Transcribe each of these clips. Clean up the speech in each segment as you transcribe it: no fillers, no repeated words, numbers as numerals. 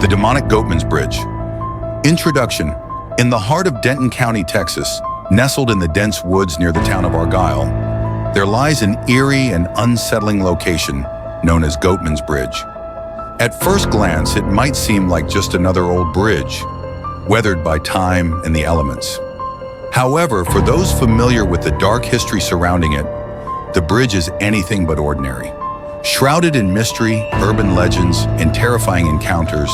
The demonic Goatman's Bridge. Introduction. In the heart of Denton County, Texas, nestled in the dense woods near the town of Argyle, there lies an eerie and unsettling location known as Goatman's Bridge. At first glance, it might seem like just another old bridge, weathered by time and the elements. However, for those familiar with the dark history surrounding it, the bridge is anything but ordinary. Shrouded in mystery, urban legends, and terrifying encounters,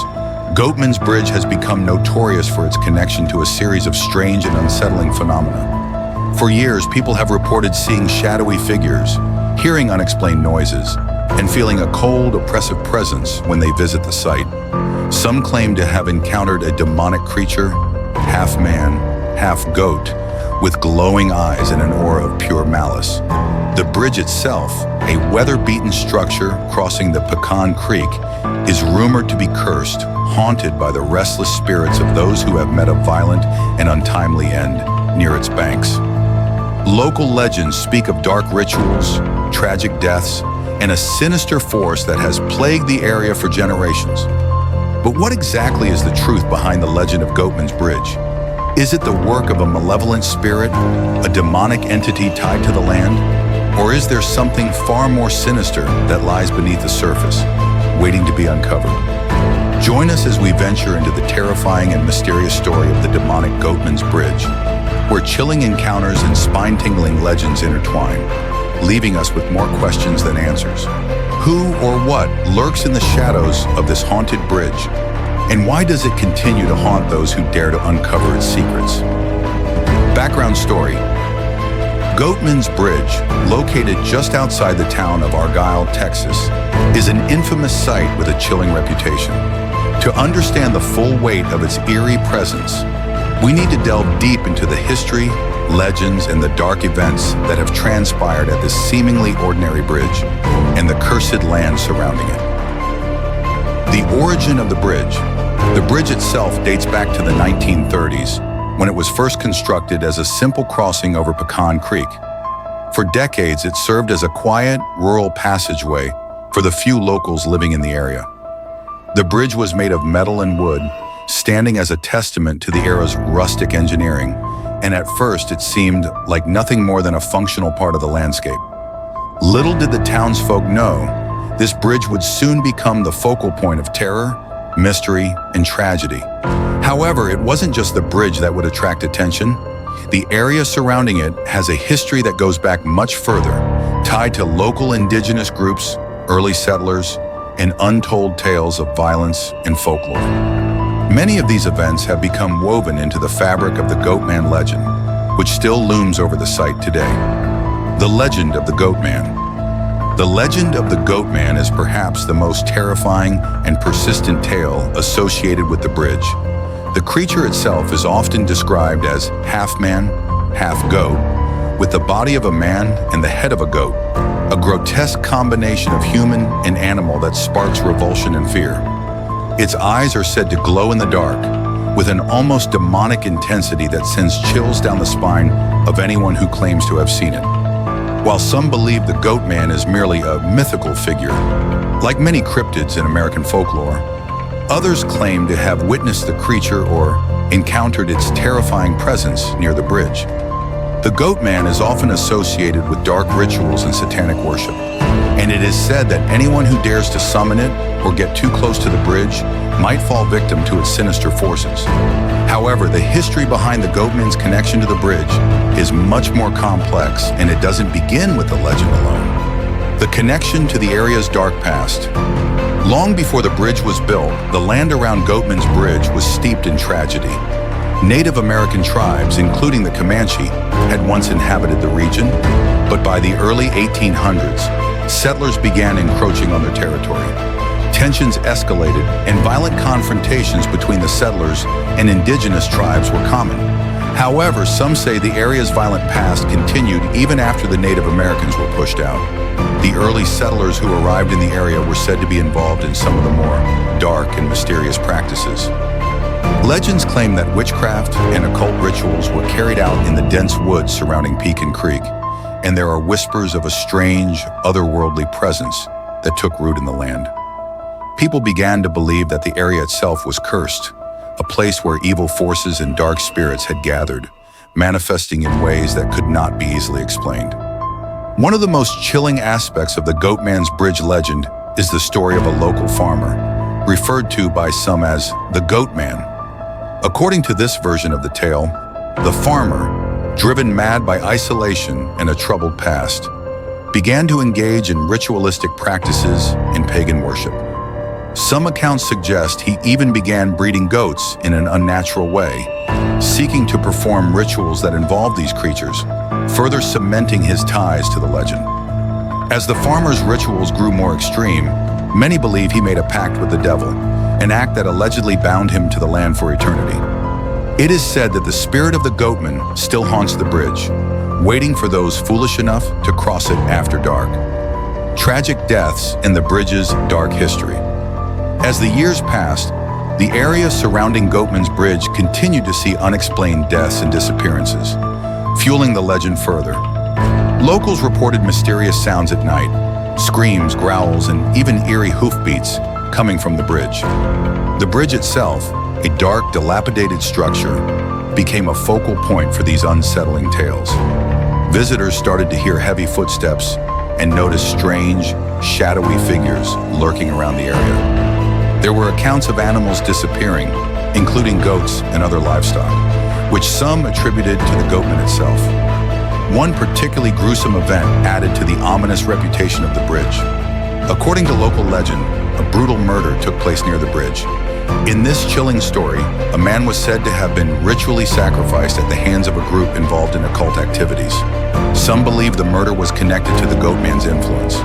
Goatman's Bridge has become notorious for its connection to a series of strange and unsettling phenomena. For years, people have reported seeing shadowy figures, hearing unexplained noises, and feeling a cold, oppressive presence when they visit the site. Some claim to have encountered a demonic creature, half man, half goat, with glowing eyes and an aura of pure malice. The bridge itself, a weather-beaten structure crossing the Pecan Creek, is rumored to be cursed, haunted by the restless spirits of those who have met a violent and untimely end near its banks. Local legends speak of dark rituals, tragic deaths, and a sinister force that has plagued the area for generations. But what exactly is the truth behind the legend of Goatman's Bridge? Is it the work of a malevolent spirit, a demonic entity tied to the land? Or is there something far more sinister that lies beneath the surface, waiting to be uncovered? Join us as we venture into the terrifying and mysterious story of the demonic Goatman's Bridge, where chilling encounters and spine-tingling legends intertwine, leaving us with more questions than answers. Who or what lurks in the shadows of this haunted bridge? And why does it continue to haunt those who dare to uncover its secrets? Background story. Goatman's Bridge, located just outside the town of Argyle, Texas, is an infamous site with a chilling reputation. To understand the full weight of its eerie presence, we need to delve deep into the history, legends, and the dark events that have transpired at this seemingly ordinary bridge and the cursed land surrounding it. The origin of the bridge. The bridge itself dates back to the 1930s, when it was first constructed as a simple crossing over Pecan Creek. For decades, it served as a quiet, rural passageway for the few locals living in the area. The bridge was made of metal and wood, standing as a testament to the era's rustic engineering, and at first it seemed like nothing more than a functional part of the landscape. Little did the townsfolk know, this bridge would soon become the focal point of terror, mystery, and tragedy. However, it wasn't just the bridge that would attract attention. The area surrounding it has a history that goes back much further, tied to local indigenous groups, early settlers, and untold tales of violence and folklore. Many of these events have become woven into the fabric of the Goatman legend, which still looms over the site today. The legend of the Goatman. The legend of the Goatman is perhaps the most terrifying and persistent tale associated with the bridge. The creature itself is often described as half man, half goat, with the body of a man and the head of a goat, a grotesque combination of human and animal that sparks revulsion and fear. Its eyes are said to glow in the dark, with an almost demonic intensity that sends chills down the spine of anyone who claims to have seen it. While some believe the Goatman is merely a mythical figure, like many cryptids in American folklore, others claim to have witnessed the creature or encountered its terrifying presence near the bridge. The Goatman is often associated with dark rituals and satanic worship, and it is said that anyone who dares to summon it or get too close to the bridge might fall victim to its sinister forces. However, the history behind the Goatman's connection to the bridge is much more complex, and it doesn't begin with the legend alone. The connection to the area's dark past. Long before the bridge was built, the land around Goatman's Bridge was steeped in tragedy. Native American tribes, including the Comanche, had once inhabited the region, but by the early 1800s, settlers began encroaching on their territory. Tensions escalated, and violent confrontations between the settlers and indigenous tribes were common. However, some say the area's violent past continued even after the Native Americans were pushed out. The early settlers who arrived in the area were said to be involved in some of the more dark and mysterious practices. Legends claim that witchcraft and occult rituals were carried out in the dense woods surrounding Pecan Creek, and there are whispers of a strange, otherworldly presence that took root in the land. people began to believe that the area itself was cursed, a place where evil forces and dark spirits had gathered, manifesting in ways that could not be easily explained. One of the most chilling aspects of the Goatman's Bridge legend is the story of a local farmer, referred to by some as the Goatman. According to this version of the tale, the farmer, driven mad by isolation and a troubled past, began to engage in ritualistic practices in pagan worship. Some accounts suggest he even began breeding goats in an unnatural way, seeking to perform rituals that involved these creatures, further cementing his ties to the legend. As the farmer's rituals grew more extreme, many believe he made a pact with the devil, an act that allegedly bound him to the land for eternity. It is said that the spirit of the Goatman still haunts the bridge, waiting for those foolish enough to cross it after dark. Tragic deaths in the bridge's dark history. As the years passed, the area surrounding Goatman's Bridge continued to see unexplained deaths and disappearances, fueling the legend further. Locals reported mysterious sounds at night, screams, growls, and even eerie hoofbeats coming from the bridge. The bridge itself, a dark, dilapidated structure, became a focal point for these unsettling tales. Visitors started to hear heavy footsteps and noticed strange, shadowy figures lurking around the area. There were accounts of animals disappearing, including goats and other livestock, which some attributed to the Goatman itself. One particularly gruesome event added to the ominous reputation of the bridge. According to local legend, a brutal murder took place near the bridge. In this chilling story, a man was said to have been ritually sacrificed at the hands of a group involved in occult activities. Some believe the murder was connected to the Goatman's influence,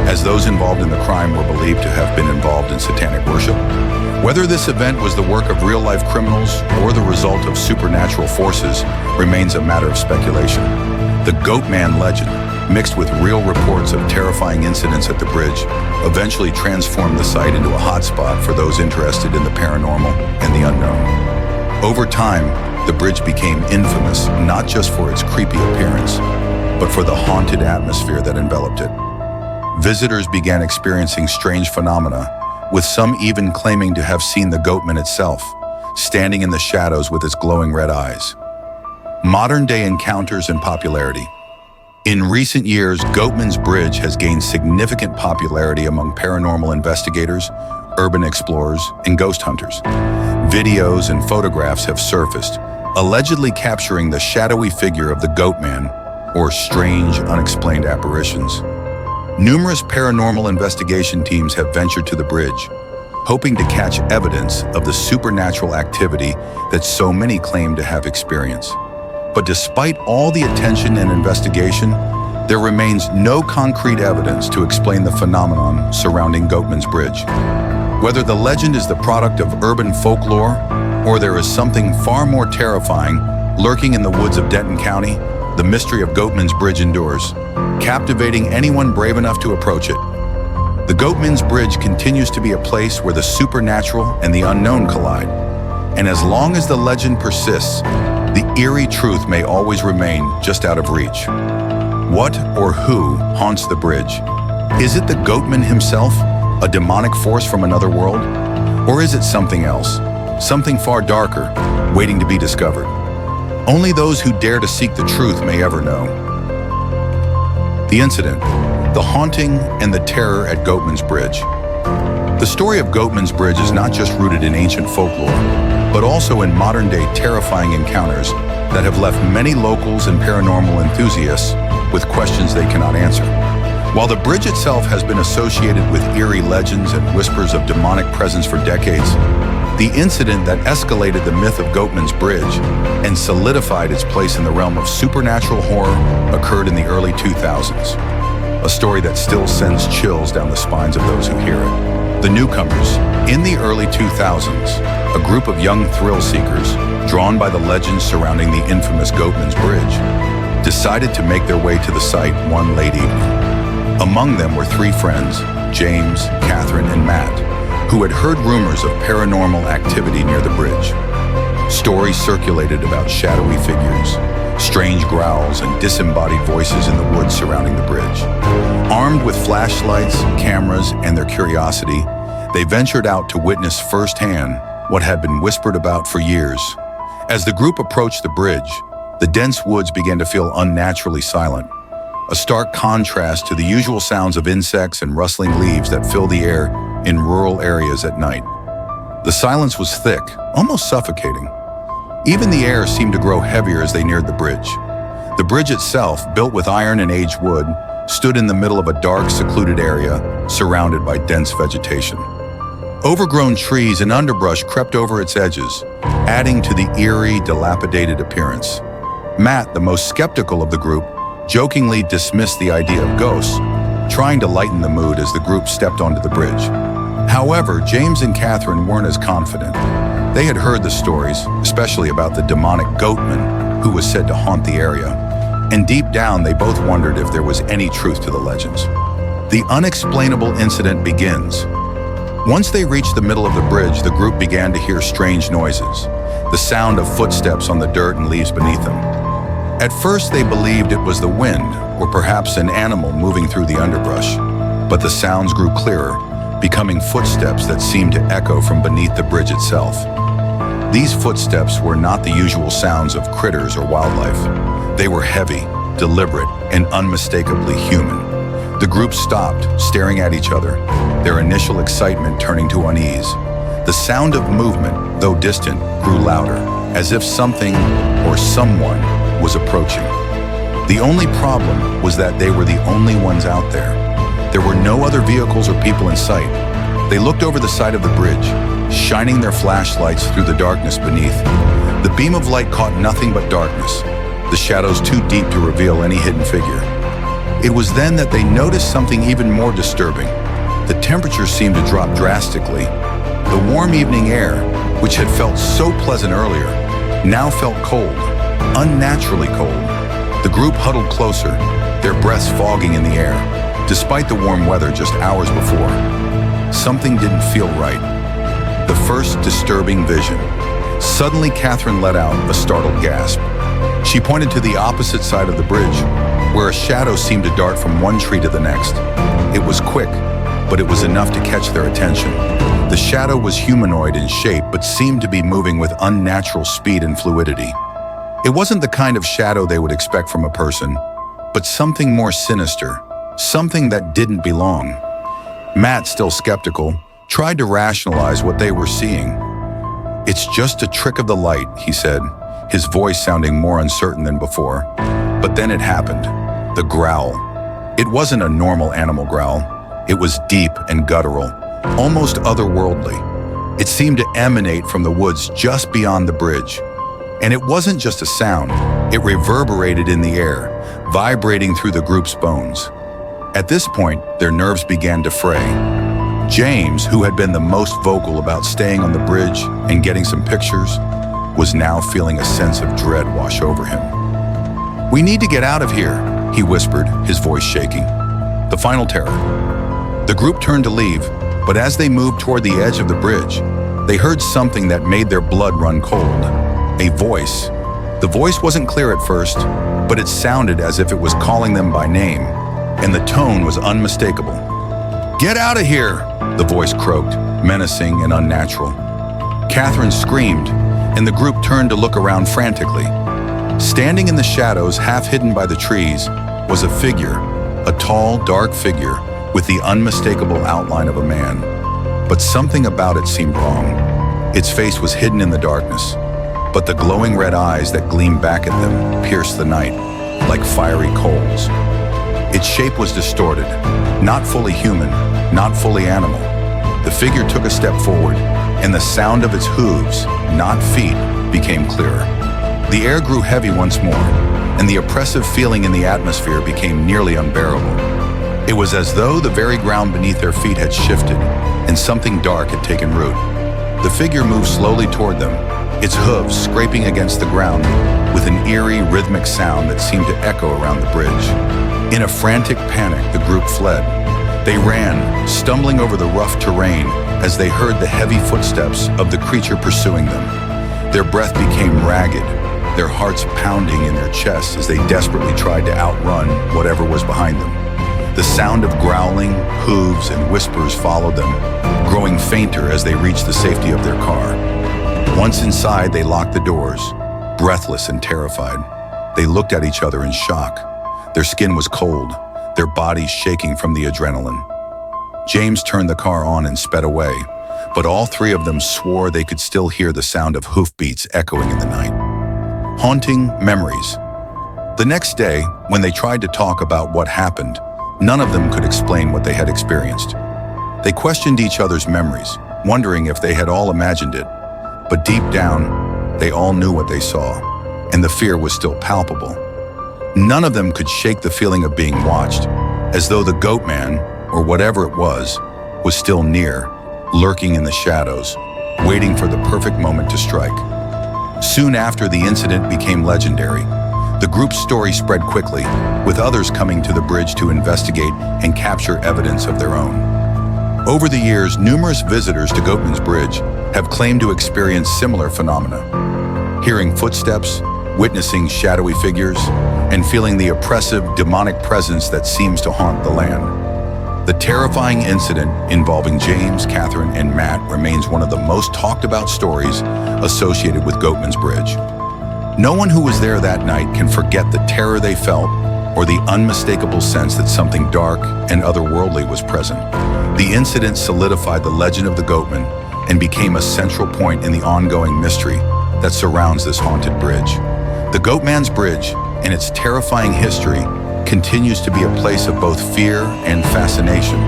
as those involved in the crime were believed to have been involved in satanic worship. Whether this event was the work of real-life criminals or the result of supernatural forces remains a matter of speculation. The Goatman legend, mixed with real reports of terrifying incidents at the bridge, eventually transformed the site into a hotspot for those interested in the paranormal and the unknown. Over time, the bridge became infamous not just for its creepy appearance, but for the haunted atmosphere that enveloped it. Visitors began experiencing strange phenomena, with some even claiming to have seen the Goatman itself, standing in the shadows with its glowing red eyes. Modern-day encounters and popularity. In recent years, Goatman's Bridge has gained significant popularity among paranormal investigators, urban explorers, and ghost hunters. Videos and photographs have surfaced, allegedly capturing the shadowy figure of the Goatman, or strange, unexplained apparitions. Numerous paranormal investigation teams have ventured to the bridge, hoping to catch evidence of the supernatural activity that so many claim to have experienced. But despite all the attention and investigation, there remains no concrete evidence to explain the phenomenon surrounding Goatman's Bridge. Whether the legend is the product of urban folklore or there is something far more terrifying lurking in the woods of Denton County, the mystery of Goatman's Bridge endures, captivating anyone brave enough to approach it. The Goatman's Bridge continues to be a place where the supernatural and the unknown collide. And as long as the legend persists, the eerie truth may always remain just out of reach. What or who haunts the bridge? Is it the Goatman himself, a demonic force from another world? Or is it something else, something far darker, waiting to be discovered? Only those who dare to seek the truth may ever know. The incident, the haunting and the terror at Goatman's Bridge. The story of Goatman's Bridge is not just rooted in ancient folklore, but also in modern-day terrifying encounters that have left many locals and paranormal enthusiasts with questions they cannot answer. While the bridge itself has been associated with eerie legends and whispers of demonic presence for decades, the incident that escalated the myth of Goatman's Bridge and solidified its place in the realm of supernatural horror occurred in the early 2000s, a story that still sends chills down the spines of those who hear it. The Newcomers. In the early 2000s, a group of young thrill-seekers, drawn by the legends surrounding the infamous Goatman's Bridge, decided to make their way to the site one late evening. Among them were three friends, James, Catherine, and Matt, who had heard rumors of paranormal activity near the bridge. Stories circulated about shadowy figures, strange growls, and disembodied voices in the woods surrounding the bridge. Armed with flashlights, cameras, and their curiosity, They ventured out to witness firsthand what had been whispered about for years. As the group approached the bridge, the dense woods began to feel unnaturally silent, a stark contrast to the usual sounds of insects and rustling leaves that fill the air in rural areas at night. The silence was thick, almost suffocating. Even the air seemed to grow heavier as they neared the bridge. The bridge itself, built with iron and aged wood, stood in the middle of a dark, secluded area surrounded by dense vegetation. Overgrown trees and underbrush crept over its edges, adding to the eerie, dilapidated appearance. Matt, the most skeptical of the group, jokingly dismissed the idea of ghosts, trying to lighten the mood as the group stepped onto the bridge. However, James and Catherine weren't as confident. They had heard the stories, especially about the demonic Goatman, who was said to haunt the area, and deep down they both wondered if there was any truth to the legends. The unexplainable incident begins. Once they reached the middle of the bridge, the group began to hear strange noises, the sound of footsteps on the dirt and leaves beneath them. At first they believed it was the wind, or perhaps an animal moving through the underbrush, but the sounds grew clearer, becoming footsteps that seemed to echo from beneath the bridge itself. These footsteps were not the usual sounds of critters or wildlife. They were heavy, deliberate, and unmistakably human. The group stopped, staring at each other, their initial excitement turning to unease. The sound of movement, though distant, grew louder, as if something or someone was approaching. The only problem was that they were the only ones out there. There were no other vehicles or people in sight. They looked over the side of the bridge, shining their flashlights through the darkness beneath. The beam of light caught nothing but darkness, the shadows too deep to reveal any hidden figure. It was then that they noticed something even more disturbing. The temperature seemed to drop drastically. The warm evening air, which had felt so pleasant earlier, now felt cold, unnaturally cold. The group huddled closer, their breaths fogging in the air, despite the warm weather just hours before. Something didn't feel right. The first disturbing vision. Suddenly, Catherine let out a startled gasp. She pointed to the opposite side of the bridge, where a shadow seemed to dart from one tree to the next. It was quick, but it was enough to catch their attention. The shadow was humanoid in shape, but seemed to be moving with unnatural speed and fluidity. It wasn't the kind of shadow they would expect from a person, but something more sinister, something that didn't belong. Matt, still skeptical, tried to rationalize what they were seeing. "It's just a trick of the light," he said, his voice sounding more uncertain than before. But then it happened. The growl. It wasn't a normal animal growl. It was deep and guttural, almost otherworldly. It seemed to emanate from the woods just beyond the bridge. And it wasn't just a sound. It reverberated in the air, vibrating through the group's bones. At this point, their nerves began to fray. James, who had been the most vocal about staying on the bridge and getting some pictures, was now feeling a sense of dread wash over him. "We need to get out of here," he whispered, his voice shaking. The final terror. The group turned to leave, but as they moved toward the edge of the bridge, they heard something that made their blood run cold. A voice. The voice wasn't clear at first, but it sounded as if it was calling them by name, and the tone was unmistakable. "Get out of here!" the voice croaked, menacing and unnatural. Catherine screamed, and the group turned to look around frantically. Standing in the shadows, half hidden by the trees, was a figure, a tall, dark figure with the unmistakable outline of a man. But something about it seemed wrong. Its face was hidden in the darkness, but the glowing red eyes that gleamed back at them pierced the night like fiery coals. Its shape was distorted, not fully human, not fully animal. The figure took a step forward, and the sound of its hooves, not feet, became clearer. The air grew heavy once more, and the oppressive feeling in the atmosphere became nearly unbearable. It was as though the very ground beneath their feet had shifted, and something dark had taken root. The figure moved slowly toward them, its hooves scraping against the ground with an eerie, rhythmic sound that seemed to echo around the bridge. In a frantic panic, the group fled. They ran, stumbling over the rough terrain as they heard the heavy footsteps of the creature pursuing them. Their breath became ragged, their hearts pounding in their chests as they desperately tried to outrun whatever was behind them. The sound of growling, hooves, and whispers followed them, growing fainter as they reached the safety of their car. Once inside, they locked the doors, breathless and terrified. They looked at each other in shock. Their skin was cold, their bodies shaking from the adrenaline. James turned the car on and sped away, but all three of them swore they could still hear the sound of hoofbeats echoing in the night. Haunting memories. The next day, when they tried to talk about what happened, none of them could explain what they had experienced. They questioned each other's memories, wondering if they had all imagined it. But deep down, they all knew what they saw, and the fear was still palpable. None of them could shake the feeling of being watched, as though the Goat Man, or whatever it was still near, lurking in the shadows, waiting for the perfect moment to strike. Soon after the incident became legendary, the group's story spread quickly, with others coming to the bridge to investigate and capture evidence of their own. Over the years, numerous visitors to Goatman's Bridge have claimed to experience similar phenomena. Hearing footsteps, witnessing shadowy figures, and feeling the oppressive, demonic presence that seems to haunt the land. The terrifying incident involving James, Catherine, and Matt remains one of the most talked about stories associated with Goatman's Bridge. No one who was there that night can forget the terror they felt or the unmistakable sense that something dark and otherworldly was present. The incident solidified the legend of the Goatman and became a central point in the ongoing mystery that surrounds this haunted bridge. The Goatman's Bridge and its terrifying history continues to be a place of both fear and fascination,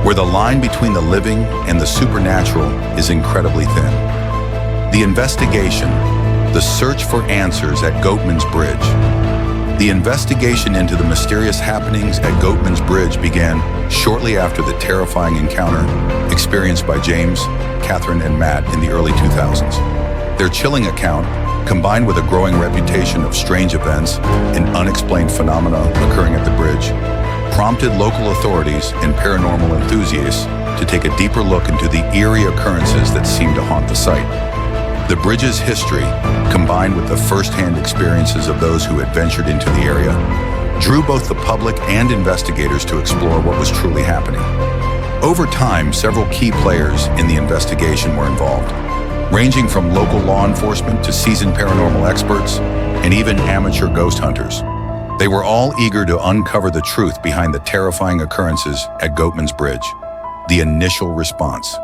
where the line between the living and the supernatural is incredibly thin. The investigation, the search for answers at Goatman's Bridge. The investigation into the mysterious happenings at Goatman's Bridge began shortly after the terrifying encounter experienced by James, Catherine, and Matt in the early 2000s. Their chilling account, combined with a growing reputation of strange events and unexplained phenomena occurring at the bridge, prompted local authorities and paranormal enthusiasts to take a deeper look into the eerie occurrences that seem to haunt the site. The bridge's history, combined with the first-hand experiences of those who had ventured into the area, drew both the public and investigators to explore what was truly happening. Over time, several key players in the investigation were involved, ranging from local law enforcement to seasoned paranormal experts and even amateur ghost hunters. They were all eager to uncover the truth behind the terrifying occurrences at Goatman's Bridge. The initial response.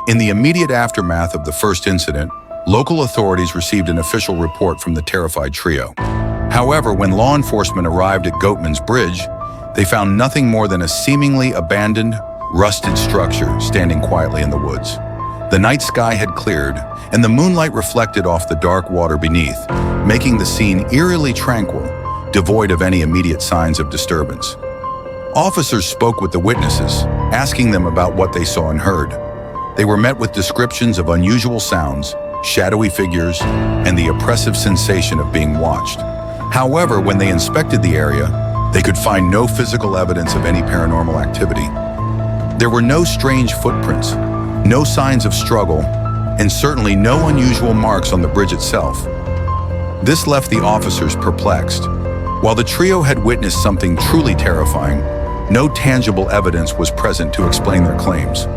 In the immediate aftermath of the first incident, local authorities received an official report from the terrified trio. However, when law enforcement arrived at Goatman's Bridge, they found nothing more than a seemingly abandoned, rusted structure standing quietly in the woods. The night sky had cleared, and the moonlight reflected off the dark water beneath, making the scene eerily tranquil, devoid of any immediate signs of disturbance. Officers spoke with the witnesses, asking them about what they saw and heard. They were met with descriptions of unusual sounds, shadowy figures, and the oppressive sensation of being watched. However, when they inspected the area, they could find no physical evidence of any paranormal activity. There were no strange footprints, no signs of struggle, and certainly no unusual marks on the bridge itself. This left the officers perplexed. While the trio had witnessed something truly terrifying, no tangible evidence was present to explain their claims.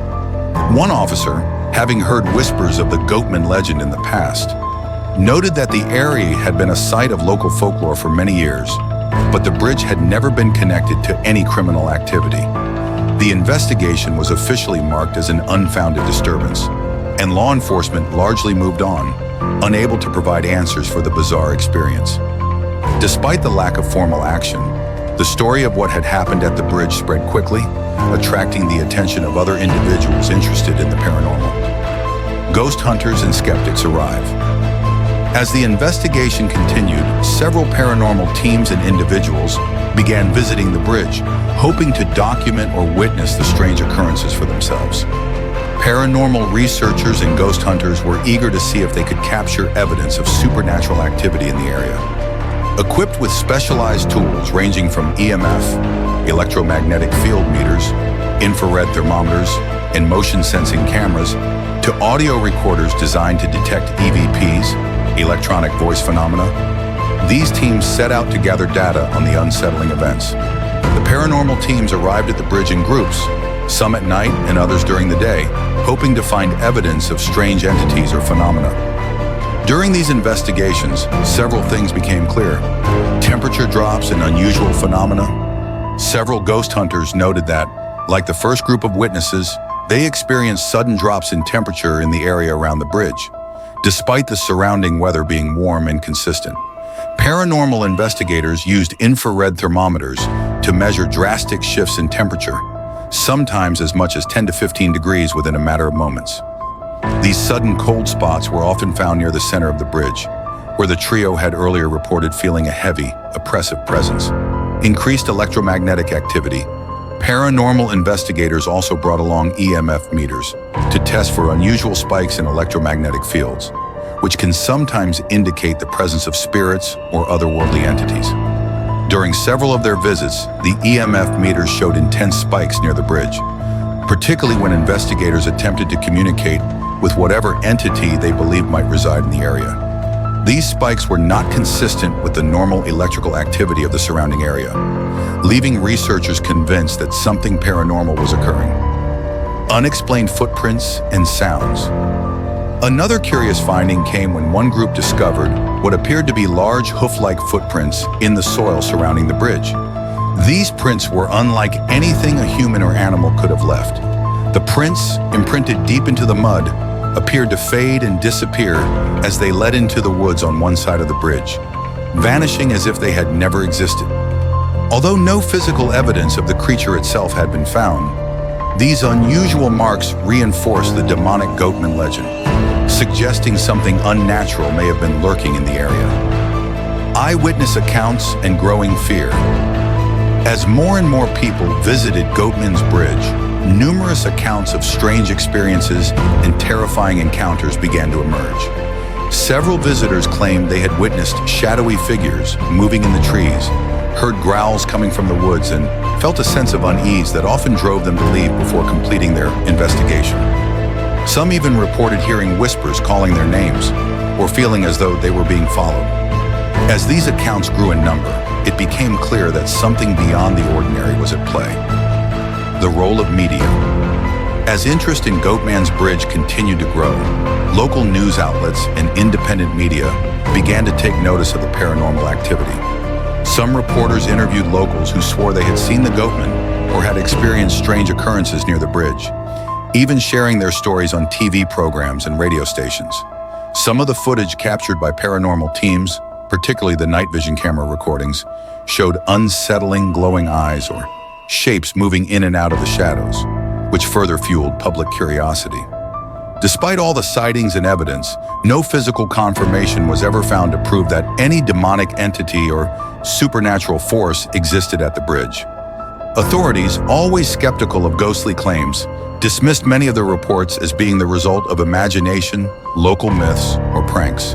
One officer, having heard whispers of the Goatman legend in the past, noted that the area had been a site of local folklore for many years, but the bridge had never been connected to any criminal activity. The investigation was officially marked as an unfounded disturbance, and law enforcement largely moved on, unable to provide answers for the bizarre experience. Despite the lack of formal action, the story of what had happened at the bridge spread quickly, attracting the attention of other individuals interested in the paranormal. Ghost hunters and skeptics arrive. As the investigation continued, several paranormal teams and individuals began visiting the bridge, hoping to document or witness the strange occurrences for themselves. Paranormal researchers and ghost hunters were eager to see if they could capture evidence of supernatural activity in the area. Equipped with specialized tools ranging from EMF, electromagnetic field meters, infrared thermometers, and motion-sensing cameras, to audio recorders designed to detect EVPs, electronic voice phenomena, these teams set out to gather data on the unsettling events. The paranormal teams arrived at the bridge in groups, some at night and others during the day, hoping to find evidence of strange entities or phenomena. During these investigations, several things became clear. Temperature drops and unusual phenomena. Several ghost hunters noted that, like the first group of witnesses, they experienced sudden drops in temperature in the area around the bridge, despite the surrounding weather being warm and consistent. Paranormal investigators used infrared thermometers to measure drastic shifts in temperature, sometimes as much as 10 to 15 degrees within a matter of moments. These sudden cold spots were often found near the center of the bridge, where the trio had earlier reported feeling a heavy, oppressive presence. Increased electromagnetic activity. Paranormal investigators also brought along EMF meters to test for unusual spikes in electromagnetic fields, which can sometimes indicate the presence of spirits or otherworldly entities. During several of their visits, the EMF meters showed intense spikes near the bridge, particularly when investigators attempted to communicate with whatever entity they believed might reside in the area. These spikes were not consistent with the normal electrical activity of the surrounding area, leaving researchers convinced that something paranormal was occurring. Unexplained footprints and sounds. Another curious finding came when one group discovered what appeared to be large hoof-like footprints in the soil surrounding the bridge. These prints were unlike anything a human or animal could have left. The prints, imprinted deep into the mud, appeared to fade and disappear as they led into the woods on one side of the bridge, vanishing as if they had never existed. Although no physical evidence of the creature itself had been found, these unusual marks reinforced the demonic Goatman legend, suggesting something unnatural may have been lurking in the area. Eyewitness accounts and growing fear. As more and more people visited Goatman's Bridge, numerous accounts of strange experiences and terrifying encounters began to emerge. Several visitors claimed they had witnessed shadowy figures moving in the trees, heard growls coming from the woods, and felt a sense of unease that often drove them to leave before completing their investigation. Some even reported hearing whispers calling their names or feeling as though they were being followed. As these accounts grew in number, it became clear that something beyond the ordinary was at play. The role of media. As interest in Goatman's Bridge continued to grow, local news outlets and independent media began to take notice of the paranormal activity. Some reporters interviewed locals who swore they had seen the Goatman or had experienced strange occurrences near the bridge, even sharing their stories on TV programs and radio stations. Some of the footage captured by paranormal teams, particularly the night vision camera recordings, showed unsettling glowing eyes or shapes moving in and out of the shadows, which further fueled public curiosity. Despite all the sightings and evidence, no physical confirmation was ever found to prove that any demonic entity or supernatural force existed at the bridge. Authorities, always skeptical of ghostly claims, dismissed many of the reports as being the result of imagination, local myths, or pranks.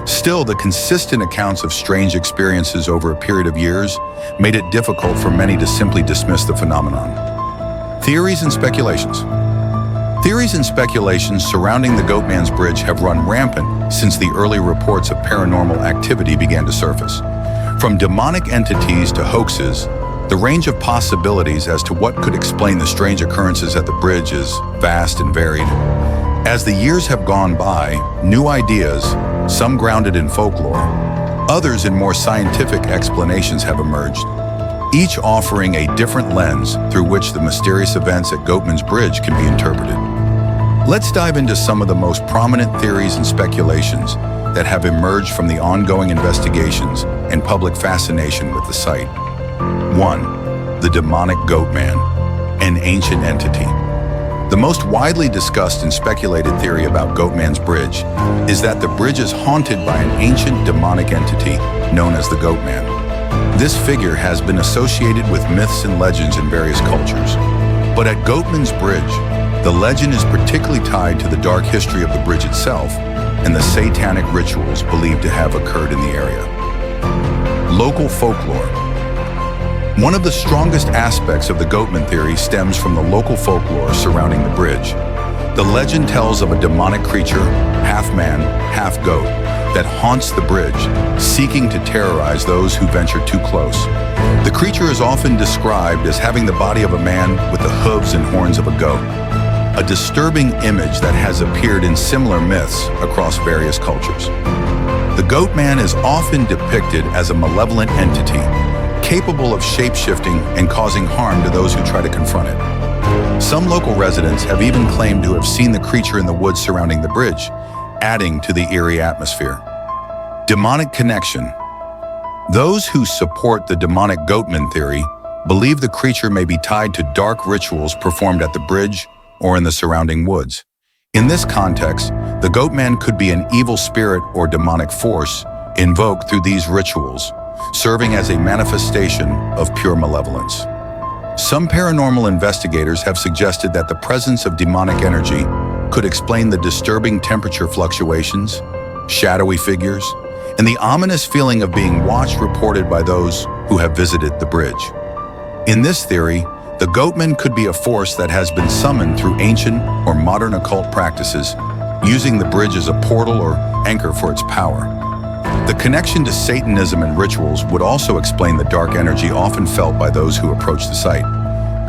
Still, the consistent accounts of strange experiences over a period of years made it difficult for many to simply dismiss the phenomenon. Theories and speculations. Theories and speculations surrounding the Goatman's Bridge have run rampant since the early reports of paranormal activity began to surface. From demonic entities to hoaxes, the range of possibilities as to what could explain the strange occurrences at the bridge is vast and varied. As the years have gone by, new ideas, some grounded in folklore, others in more scientific explanations have emerged, each offering a different lens through which the mysterious events at Goatman's Bridge can be interpreted. Let's dive into some of the most prominent theories and speculations that have emerged from the ongoing investigations and public fascination with the site. 1. The demonic Goatman, an ancient entity. The most widely discussed and speculated theory about Goatman's Bridge is that the bridge is haunted by an ancient demonic entity known as the Goatman. This figure has been associated with myths and legends in various cultures. But at Goatman's Bridge, the legend is particularly tied to the dark history of the bridge itself and the satanic rituals believed to have occurred in the area. Local folklore. One of the strongest aspects of the Goatman theory stems from the local folklore surrounding the bridge. The legend tells of a demonic creature, half man, half goat, that haunts the bridge, seeking to terrorize those who venture too close. The creature is often described as having the body of a man with the hooves and horns of a goat, a disturbing image that has appeared in similar myths across various cultures. The goat man is often depicted as a malevolent entity, capable of shape-shifting and causing harm to those who try to confront it. Some local residents have even claimed to have seen the creature in the woods surrounding the bridge, adding to the eerie atmosphere. Demonic connection. Those who support the demonic goatman theory believe the creature may be tied to dark rituals performed at the bridge or in the surrounding woods. In this context, the goatman could be an evil spirit or demonic force invoked through these rituals, serving as a manifestation of pure malevolence. Some paranormal investigators have suggested that the presence of demonic energy could explain the disturbing temperature fluctuations, shadowy figures, and the ominous feeling of being watched reported by those who have visited the bridge. In this theory, the goatman could be a force that has been summoned through ancient or modern occult practices, using the bridge as a portal or anchor for its power. The connection to Satanism and rituals would also explain the dark energy often felt by those who approach the site.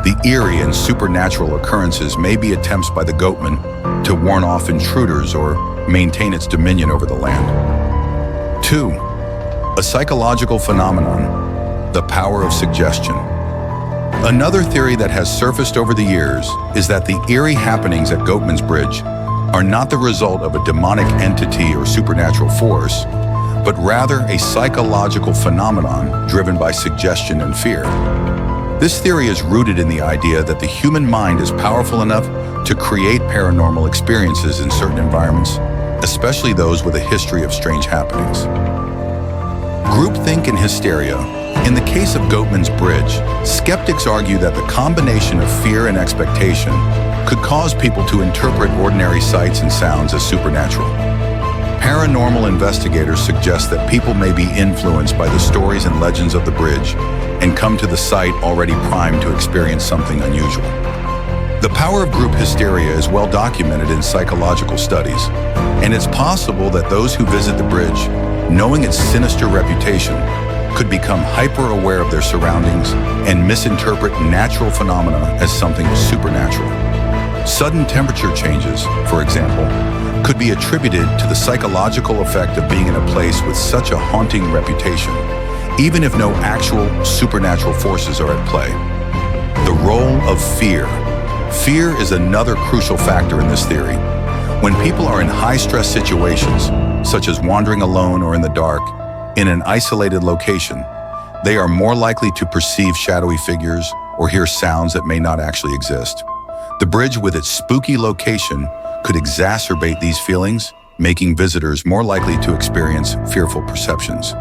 The eerie and supernatural occurrences may be attempts by the goatman to warn off intruders or maintain its dominion over the land. 2. A psychological phenomenon, the power of suggestion. Another theory that has surfaced over the years is that the eerie happenings at Goatman's Bridge are not the result of a demonic entity or supernatural force, but rather a psychological phenomenon driven by suggestion and fear. This theory is rooted in the idea that the human mind is powerful enough to create paranormal experiences in certain environments, especially those with a history of strange happenings. Groupthink and hysteria. In the case of Goatman's Bridge, skeptics argue that the combination of fear and expectation could cause people to interpret ordinary sights and sounds as supernatural. Paranormal investigators suggest that people may be influenced by the stories and legends of the bridge and come to the site already primed to experience something unusual. The power of group hysteria is well documented in psychological studies, and it's possible that those who visit the bridge, knowing its sinister reputation, could become hyper-aware of their surroundings and misinterpret natural phenomena as something supernatural. Sudden temperature changes, for example, could be attributed to the psychological effect of being in a place with such a haunting reputation, even if no actual supernatural forces are at play. The role of fear. Fear is another crucial factor in this theory. When people are in high-stress situations, such as wandering alone or in the dark, in an isolated location, they are more likely to perceive shadowy figures or hear sounds that may not actually exist. The bridge, with its spooky location, could exacerbate these feelings, making visitors more likely to experience fearful perceptions.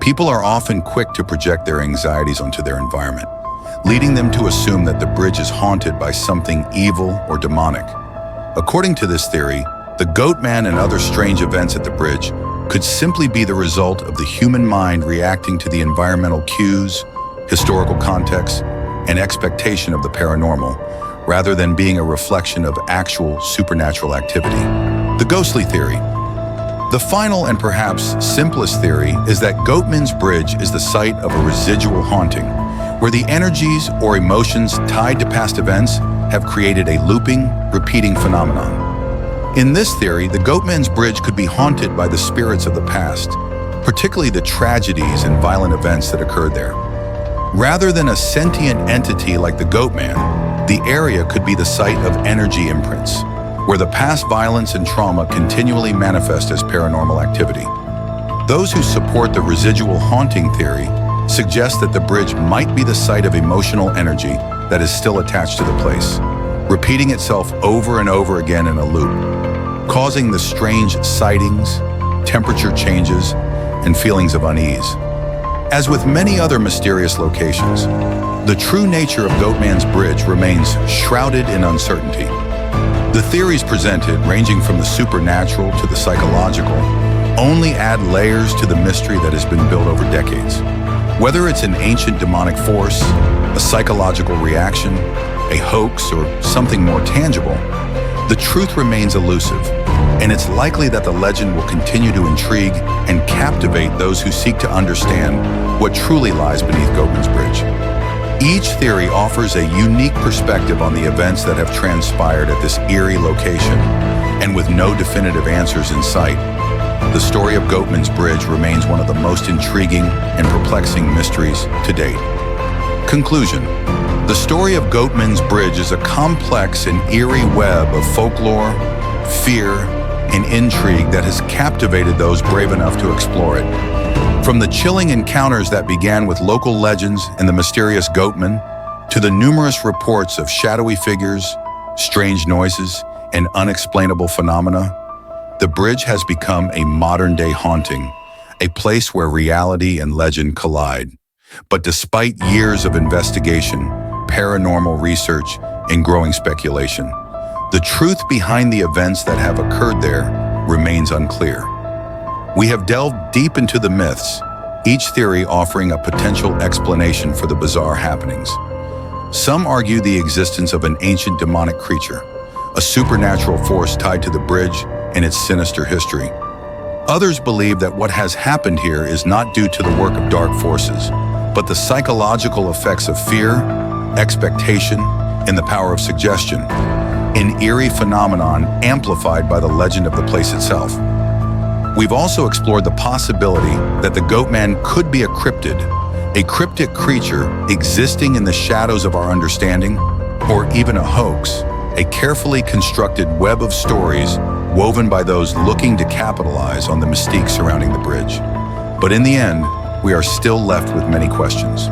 People are often quick to project their anxieties onto their environment, leading them to assume that the bridge is haunted by something evil or demonic. According to this theory, the Goatman and other strange events at the bridge could simply be the result of the human mind reacting to the environmental cues, historical context, and expectation of the paranormal, rather than being a reflection of actual supernatural activity. The ghostly theory. The final and perhaps simplest theory is that Goatman's Bridge is the site of a residual haunting, where the energies or emotions tied to past events have created a looping, repeating phenomenon. In this theory, the Goatman's Bridge could be haunted by the spirits of the past, particularly the tragedies and violent events that occurred there. Rather than a sentient entity like the Goatman, the area could be the site of energy imprints, where the past violence and trauma continually manifest as paranormal activity. Those who support the residual haunting theory suggest that the bridge might be the site of emotional energy that is still attached to the place, repeating itself over and over again in a loop, causing the strange sightings, temperature changes, and feelings of unease. As with many other mysterious locations, the true nature of Goatman's Bridge remains shrouded in uncertainty. The theories presented, ranging from the supernatural to the psychological, only add layers to the mystery that has been built over decades. Whether it's an ancient demonic force, a psychological reaction, a hoax, or something more tangible, The truth remains elusive, and it's likely that the legend will continue to intrigue and captivate those who seek to understand what truly lies beneath Goatman's Bridge. Each theory offers a unique perspective on the events that have transpired at this eerie location, and with no definitive answers in sight, the story of Goatman's Bridge remains one of the most intriguing and perplexing mysteries to date. Conclusion. The story of Goatman's Bridge is a complex and eerie web of folklore, fear, and intrigue that has captivated those brave enough to explore it. From the chilling encounters that began with local legends and the mysterious Goatman, to the numerous reports of shadowy figures, strange noises, and unexplainable phenomena, the bridge has become a modern-day haunting, a place where reality and legend collide. But despite years of investigation, paranormal research, and growing speculation, the truth behind the events that have occurred there remains unclear. We have delved deep into the myths, each theory offering a potential explanation for the bizarre happenings. Some argue the existence of an ancient demonic creature, a supernatural force tied to the bridge and its sinister history. Others believe that what has happened here is not due to the work of dark forces, but the psychological effects of fear, expectation, and the power of suggestion, an eerie phenomenon amplified by the legend of the place itself. We've also explored the possibility that the Goatman could be a cryptid, a cryptic creature existing in the shadows of our understanding, or even a hoax, a carefully constructed web of stories woven by those looking to capitalize on the mystique surrounding the bridge. But in the end, we are still left with many questions.